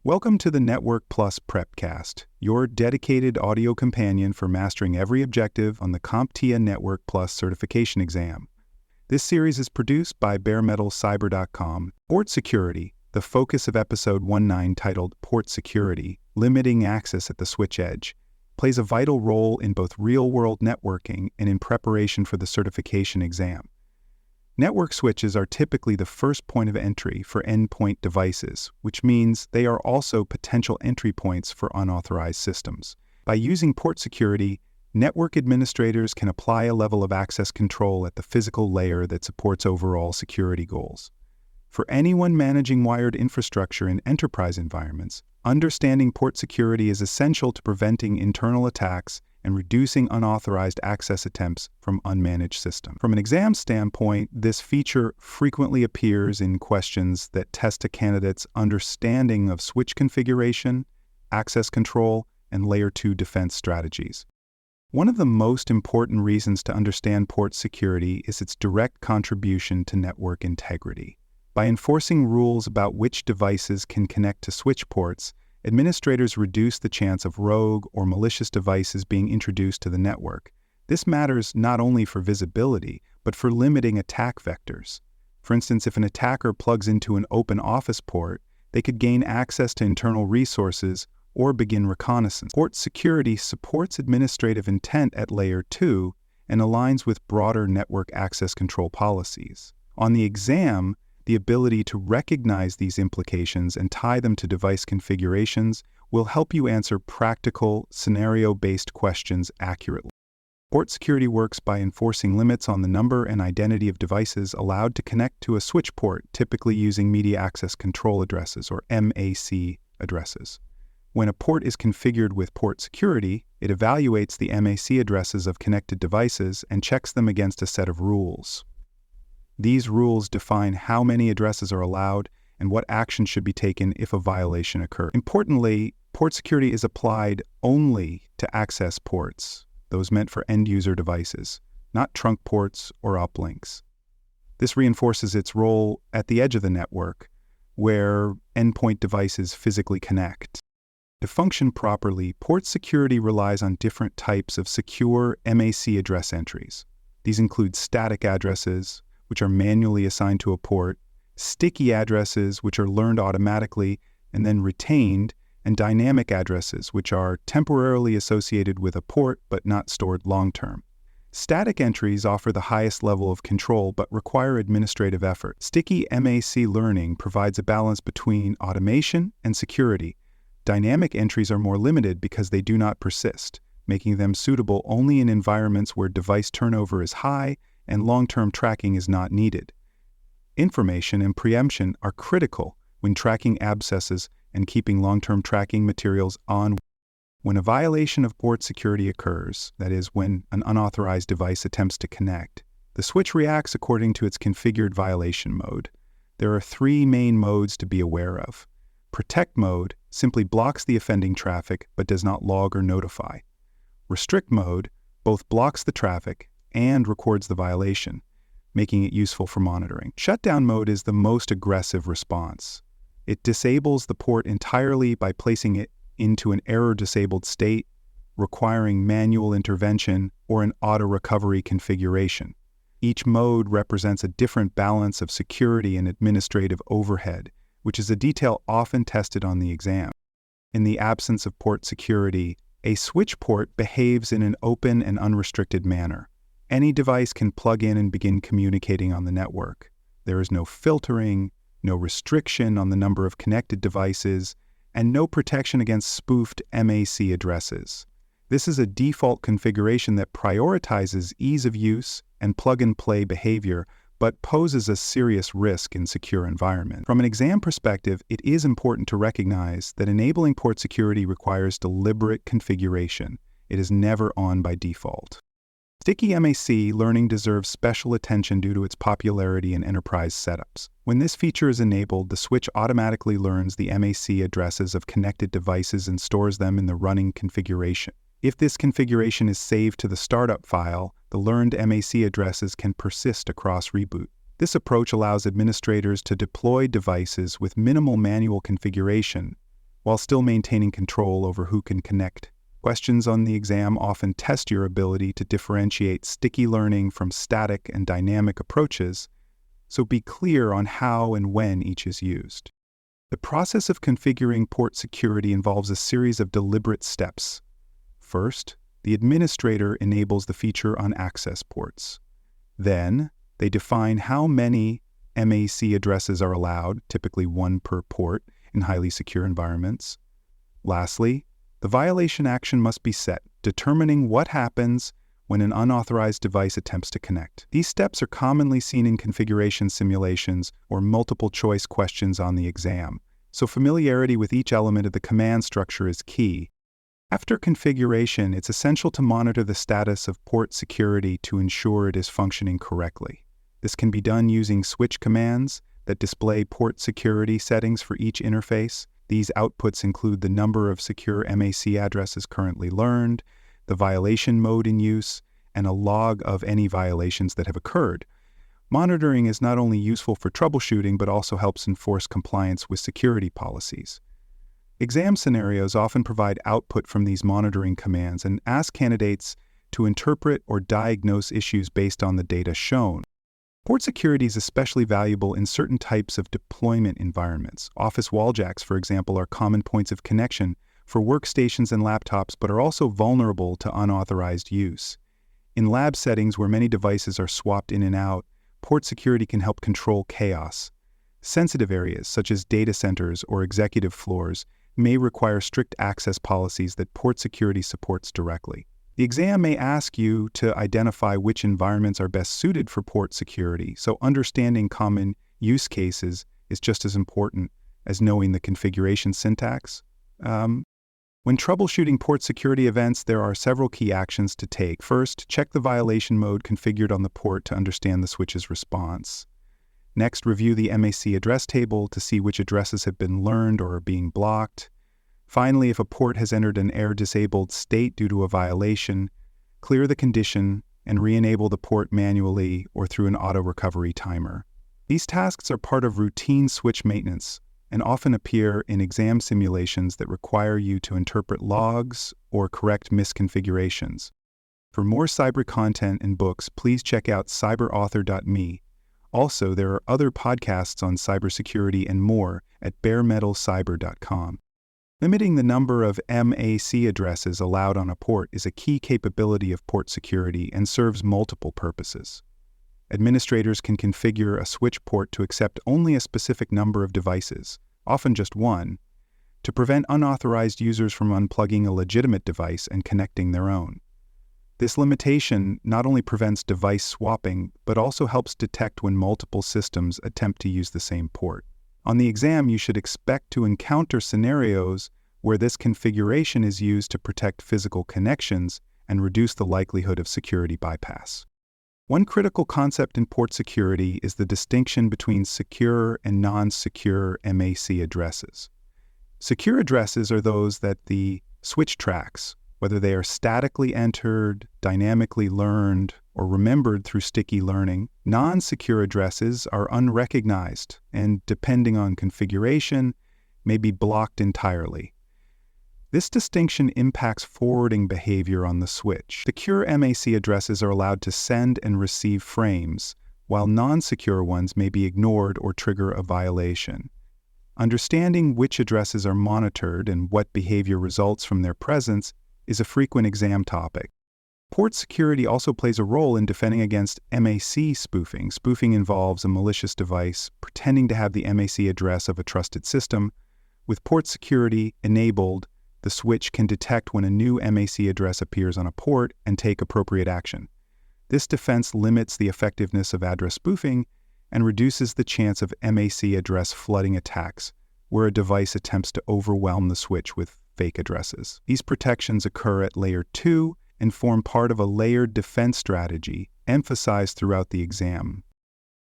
Welcome to the Network Plus Prepcast, your dedicated audio companion for mastering every objective on the CompTIA Network Plus certification exam. This series is produced by baremetalcyber.com. Port Security, the focus of episode 19 titled Port Security, Limiting Access at the Switch Edge, plays a vital role in both real-world networking and in preparation for the certification exam. Network switches are typically the first point of entry for endpoint devices, which means they are also potential entry points for unauthorized systems. By using port security, network administrators can apply a level of access control at the physical layer that supports overall security goals. For anyone managing wired infrastructure in enterprise environments, understanding port security is essential to preventing internal attacks and reducing unauthorized access attempts from unmanaged systems. From an exam standpoint, this feature frequently appears in questions that test a candidate's understanding of switch configuration, access control, and Layer 2 defense strategies. One of the most important reasons to understand port security is its direct contribution to network integrity. By enforcing rules about which devices can connect to switch ports, administrators reduce the chance of rogue or malicious devices being introduced to the network. This matters not only for visibility, but for limiting attack vectors. For instance, if an attacker plugs into an open office port, they could gain access to internal resources or begin reconnaissance. Port security supports administrative intent at Layer 2 and aligns with broader network access control policies. On the exam, the ability to recognize these implications and tie them to device configurations will help you answer practical, scenario-based questions accurately. Port security works by enforcing limits on the number and identity of devices allowed to connect to a switch port, typically using media access control addresses or MAC addresses. When a port is configured with port security, it evaluates the MAC addresses of connected devices and checks them against a set of rules. These rules define how many addresses are allowed and what action should be taken if a violation occurs. Importantly, port security is applied only to access ports, those meant for end-user devices, not trunk ports or uplinks. This reinforces its role at the edge of the network, where endpoint devices physically connect. To function properly, port security relies on different types of secure MAC address entries. These include static addresses, which are manually assigned to a port, sticky addresses, which are learned automatically and then retained, and dynamic addresses, which are temporarily associated with a port but not stored long-term. Static entries offer the highest level of control but require administrative effort. Sticky MAC learning provides a balance between automation and security. Dynamic entries are more limited because they do not persist, making them suitable only in environments where device turnover is high and long-term tracking is not needed. Information and preemption are critical when tracking abscesses and keeping long-term tracking materials on. When a violation of port security occurs, that is, when an unauthorized device attempts to connect, the switch reacts according to its configured violation mode. There are three main modes to be aware of. Protect mode simply blocks the offending traffic but does not log or notify. Restrict mode both blocks the traffic and records the violation, making it useful for monitoring. Shutdown mode is the most aggressive response. It disables the port entirely by placing it into an error-disabled state, requiring manual intervention or an auto-recovery configuration. Each mode represents a different balance of security and administrative overhead, which is a detail often tested on the exam. In the absence of port security, a switch port behaves in an open and unrestricted manner. Any device can plug in and begin communicating on the network. There is no filtering, no restriction on the number of connected devices, and no protection against spoofed MAC addresses. This is a default configuration that prioritizes ease of use and plug-and-play behavior, but poses a serious risk in secure environments. From an exam perspective, it is important to recognize that enabling port security requires deliberate configuration. It is never on by default. Sticky MAC learning deserves special attention due to its popularity in enterprise setups. When this feature is enabled, the switch automatically learns the MAC addresses of connected devices and stores them in the running configuration. If this configuration is saved to the startup file, the learned MAC addresses can persist across reboot. This approach allows administrators to deploy devices with minimal manual configuration, while still maintaining control over who can connect. Questions on the exam often test your ability to differentiate sticky learning from static and dynamic approaches, so be clear on how and when each is used. The process of configuring port security involves a series of deliberate steps. First, the administrator enables the feature on access ports. Then, they define how many MAC addresses are allowed, typically one per port, in highly secure environments. Lastly, the violation action must be set, determining what happens when an unauthorized device attempts to connect. These steps are commonly seen in configuration simulations or multiple-choice questions on the exam, so familiarity with each element of the command structure is key. After configuration, it's essential to monitor the status of port security to ensure it is functioning correctly. This can be done using switch commands that display port security settings for each interface. These outputs include the number of secure MAC addresses currently learned, the violation mode in use, and a log of any violations that have occurred. Monitoring is not only useful for troubleshooting but also helps enforce compliance with security policies. Exam scenarios often provide output from these monitoring commands and ask candidates to interpret or diagnose issues based on the data shown. Port security is especially valuable in certain types of deployment environments. Office wall jacks, for example, are common points of connection for workstations and laptops, but are also vulnerable to unauthorized use. In lab settings where many devices are swapped in and out, port security can help control chaos. Sensitive areas, such as data centers or executive floors, may require strict access policies that port security supports directly. The exam may ask you to identify which environments are best suited for port security, so understanding common use cases is just as important as knowing the configuration syntax. When troubleshooting port security events, there are several key actions to take. First, check the violation mode configured on the port to understand the switch's response. Next, review the MAC address table to see which addresses have been learned or are being blocked. Finally, if a port has entered an error-disabled state due to a violation, clear the condition and re-enable the port manually or through an auto-recovery timer. These tasks are part of routine switch maintenance and often appear in exam simulations that require you to interpret logs or correct misconfigurations. For more cyber content and books, please check out cyberauthor.me. Also, there are other podcasts on cybersecurity and more at baremetalcyber.com. Limiting the number of MAC addresses allowed on a port is a key capability of port security and serves multiple purposes. Administrators can configure a switch port to accept only a specific number of devices, often just one, to prevent unauthorized users from unplugging a legitimate device and connecting their own. This limitation not only prevents device swapping, but also helps detect when multiple systems attempt to use the same port. On the exam, you should expect to encounter scenarios where this configuration is used to protect physical connections and reduce the likelihood of security bypass. One critical concept in port security is the distinction between secure and non-secure MAC addresses. Secure addresses are those that the switch tracks, whether they are statically entered, dynamically learned, or remembered through sticky learning. Non-secure addresses are unrecognized and, depending on configuration, may be blocked entirely. This distinction impacts forwarding behavior on the switch. Secure MAC addresses are allowed to send and receive frames, while non-secure ones may be ignored or trigger a violation. Understanding which addresses are monitored and what behavior results from their presence is a frequent exam topic. Port security also plays a role in defending against MAC spoofing. Spoofing involves a malicious device pretending to have the MAC address of a trusted system. With port security enabled, the switch can detect when a new MAC address appears on a port and take appropriate action. This defense limits the effectiveness of address spoofing and reduces the chance of MAC address flooding attacks, where a device attempts to overwhelm the switch with fake addresses. These protections occur at Layer 2 and form part of a layered defense strategy emphasized throughout the exam.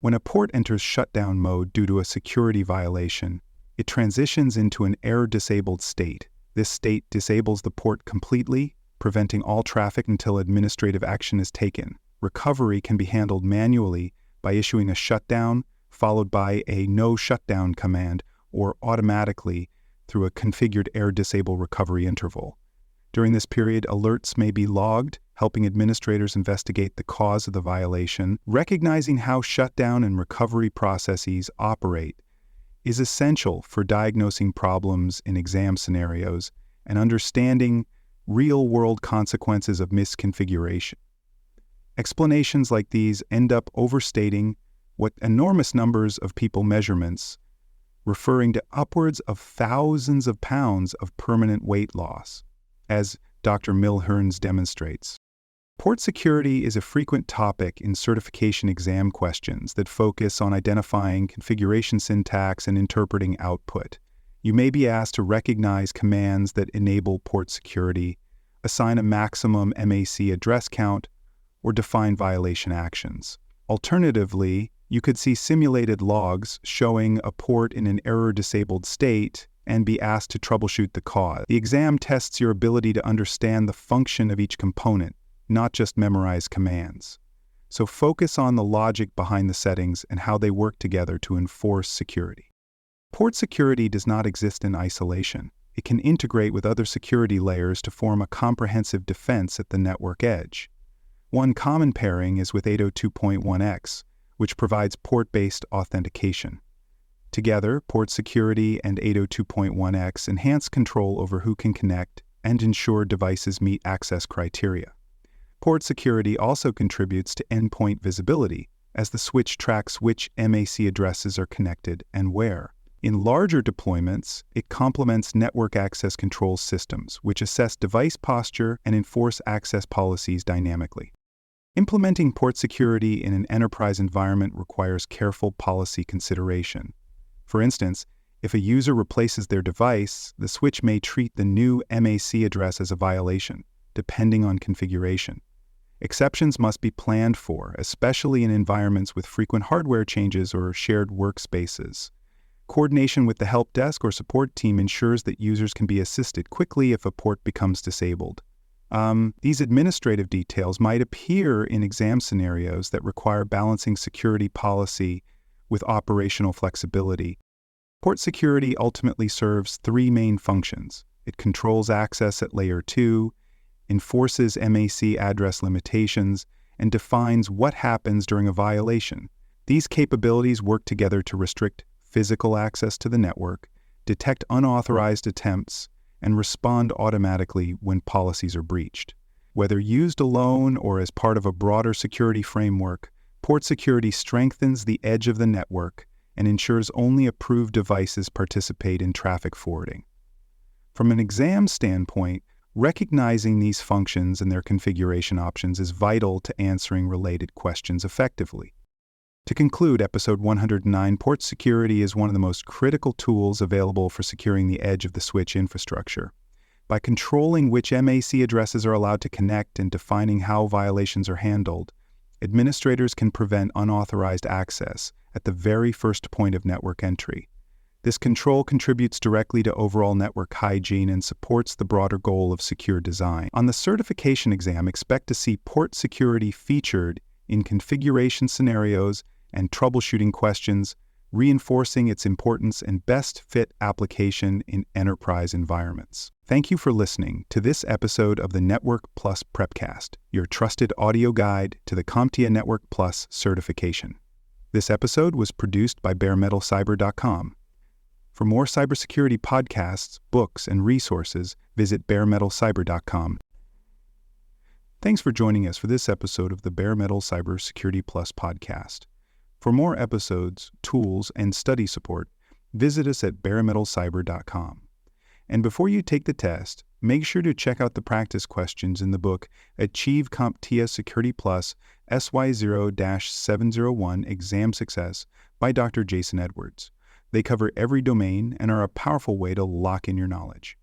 When a port enters shutdown mode due to a security violation, it transitions into an error-disabled state. This state disables the port completely, preventing all traffic until administrative action is taken. Recovery can be handled manually by issuing a shutdown, followed by a no shutdown command, or automatically through a configured air disable recovery interval. During this period, alerts may be logged, helping administrators investigate the cause of the violation. Recognizing how shutdown and recovery processes operate is essential for diagnosing problems in exam scenarios and understanding real-world consequences of misconfiguration. Explanations like these end up overstating what enormous numbers of people measurements, referring to upwards of thousands of pounds of permanent weight loss, as Dr. Milhern demonstrates. Port security is a frequent topic in certification exam questions that focus on identifying configuration syntax and interpreting output. You may be asked to recognize commands that enable port security, assign a maximum MAC address count, or define violation actions. Alternatively, you could see simulated logs showing a port in an error-disabled state and be asked to troubleshoot the cause. The exam tests your ability to understand the function of each component, not just memorize commands. So focus on the logic behind the settings and how they work together to enforce security. Port security does not exist in isolation. It can integrate with other security layers to form a comprehensive defense at the network edge. One common pairing is with 802.1x, which provides port-based authentication. Together, port security and 802.1x enhance control over who can connect and ensure devices meet access criteria. Port security also contributes to endpoint visibility, as the switch tracks which MAC addresses are connected and where. In larger deployments, it complements network access control systems, which assess device posture and enforce access policies dynamically. Implementing port security in an enterprise environment requires careful policy consideration. For instance, if a user replaces their device, the switch may treat the new MAC address as a violation, depending on configuration. Exceptions must be planned for, especially in environments with frequent hardware changes or shared workspaces. Coordination with the help desk or support team ensures that users can be assisted quickly if a port becomes disabled. These administrative details might appear in exam scenarios that require balancing security policy with operational flexibility. Port security ultimately serves three main functions. It controls access at Layer 2, enforces MAC address limitations, and defines what happens during a violation. These capabilities work together to restrict physical access to the network, detect unauthorized attempts, and respond automatically when policies are breached. Whether used alone or as part of a broader security framework, port security strengthens the edge of the network and ensures only approved devices participate in traffic forwarding. From an exam standpoint, recognizing these functions and their configuration options is vital to answering related questions effectively. To conclude, Episode 109, port security is one of the most critical tools available for securing the edge of the switch infrastructure. By controlling which MAC addresses are allowed to connect and defining how violations are handled, administrators can prevent unauthorized access at the very first point of network entry. This control contributes directly to overall network hygiene and supports the broader goal of secure design. On the certification exam, expect to see port security featured in configuration scenarios and troubleshooting questions, reinforcing its importance and best fit application in enterprise environments. Thank you for listening to this episode of the Network Plus Prepcast, your trusted audio guide to the CompTIA Network Plus certification. This episode was produced by baremetalcyber.com. For more cybersecurity podcasts, books, and resources, visit baremetalcyber.com. Thanks for joining us for this episode of the Bare Metal Cybersecurity Plus podcast. For more episodes, tools, and study support, visit us at baremetalcyber.com. And before you take the test, make sure to check out the practice questions in the book Achieve CompTIA Security Plus SY0-701 Exam Success by Dr. Jason Edwards. They cover every domain and are a powerful way to lock in your knowledge.